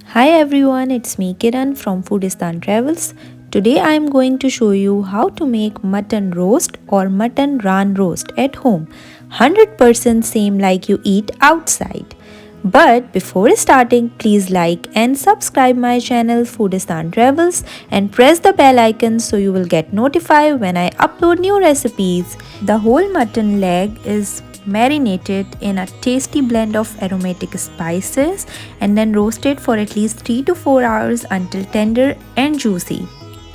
Hi everyone, it's me Kiran from Foodistan Travels. Today I am going to show you how to make mutton roast or mutton raan roast at home. 100% same like you eat outside. But before starting, please like and subscribe my channel Foodistan Travels and press the bell icon so you will get notified when I upload new recipes. The whole mutton leg is marinated in a tasty blend of aromatic spices and then roasted for at least 3 to 4 hours until tender and juicy.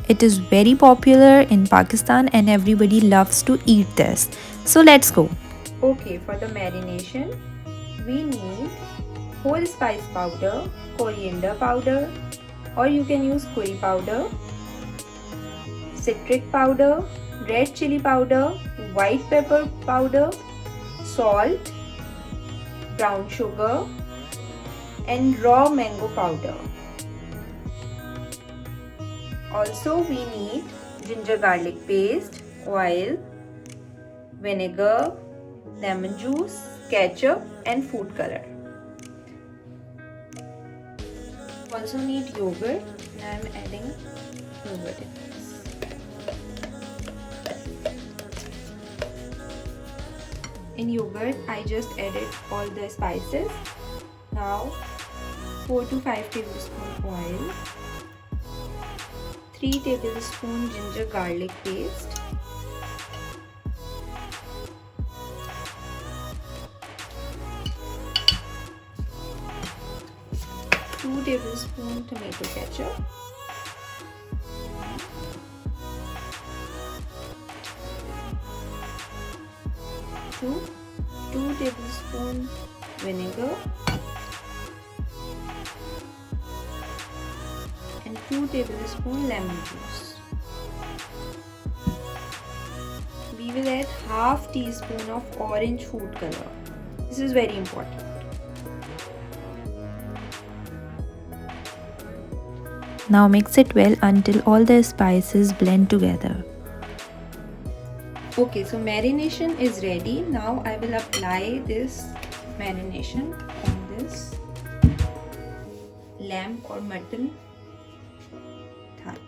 It is very popular in Pakistan and everybody loves to eat this. So let's go. Okay, for the marination, we need whole spice powder, coriander powder, or you can use curry powder, citric powder, red chili powder, white pepper powder, salt, brown sugar, and raw mango powder. Also, we need ginger garlic paste, oil, vinegar, lemon juice, ketchup, and food color. Also need yogurt, and I am adding yogurt in this. In yogurt, I just added all the spices. Now 4 to 5 tablespoon oil, 3 tablespoon ginger garlic paste, 2 tablespoon tomato ketchup, 2 tablespoon vinegar and 2 tablespoon lemon juice. We will add half teaspoon of orange food color. This is very important. Now mix it well until all the spices blend together. Okay, so marination is ready. Now I will apply this marination on this lamb or mutton thigh.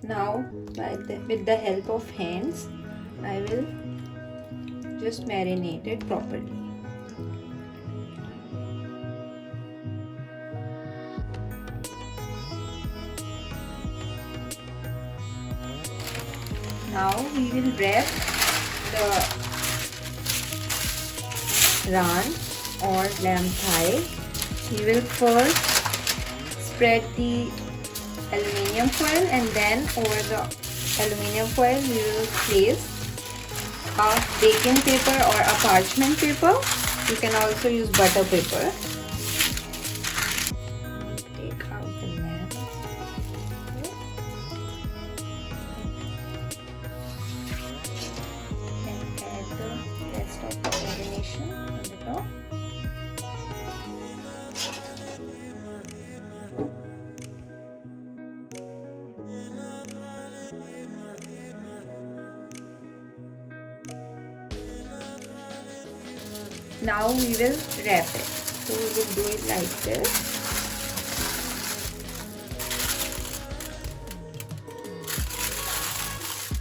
Now with the help of hands, I will just marinate it properly. Now we will wrap the raan or lamb thigh. We will first spread the aluminium foil and then over the aluminium foil we will place a baking paper or a parchment paper. You can also use butter paper. Take out the lamb. And add the rest of the marination on the top. Now we will wrap it. So we will do it like this.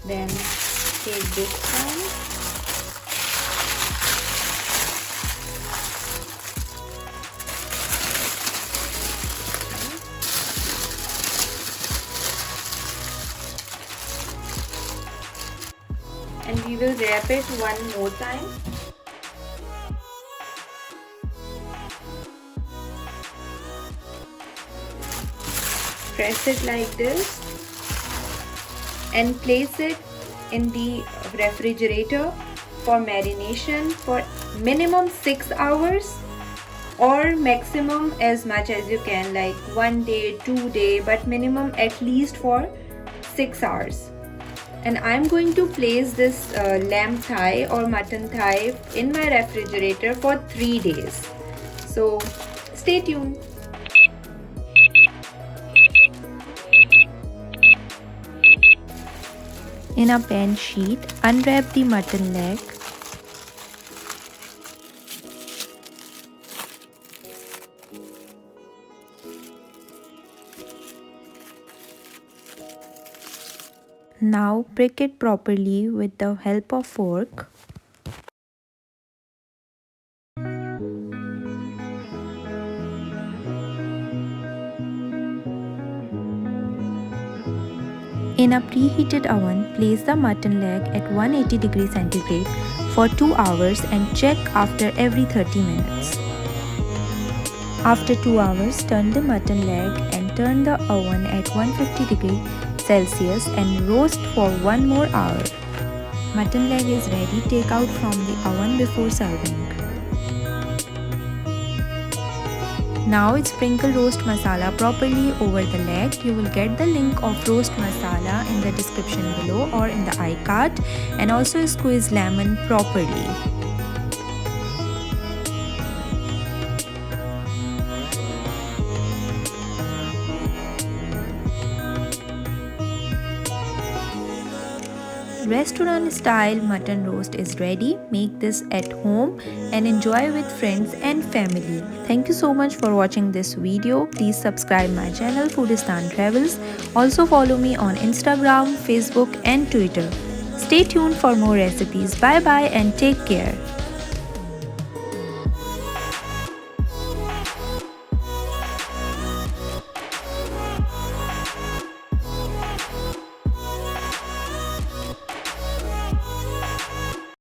Then take this one. And we will wrap it one more time. Press it like this and place it in the refrigerator for marination for minimum 6 hours or maximum as much as you can, like 1 day, 2 day, but minimum at least for 6 hours. And I'm going to place this lamb thigh or mutton thigh in my refrigerator for 3 days. So stay tuned. In a pan sheet, unwrap the mutton leg. Now prick it properly with the help of fork. In a preheated oven, place the mutton leg at 180 degrees centigrade for 2 hours and check after every 30 minutes. After 2 hours, turn the mutton leg and turn the oven at 150 degrees Celsius and roast for 1 more hour. Mutton leg is ready. Take out from the oven before serving. Now sprinkle roast masala properly over the leg. You will get the link of roast masala in the description below or in the iCard, and also squeeze lemon properly. Restaurant style mutton roast is ready. Make this at home and enjoy with friends and family. Thank you so much for watching this video. Please subscribe my channel Foodistan Travels. Also follow me on Instagram, Facebook and Twitter. Stay tuned for more recipes. Bye bye and take care.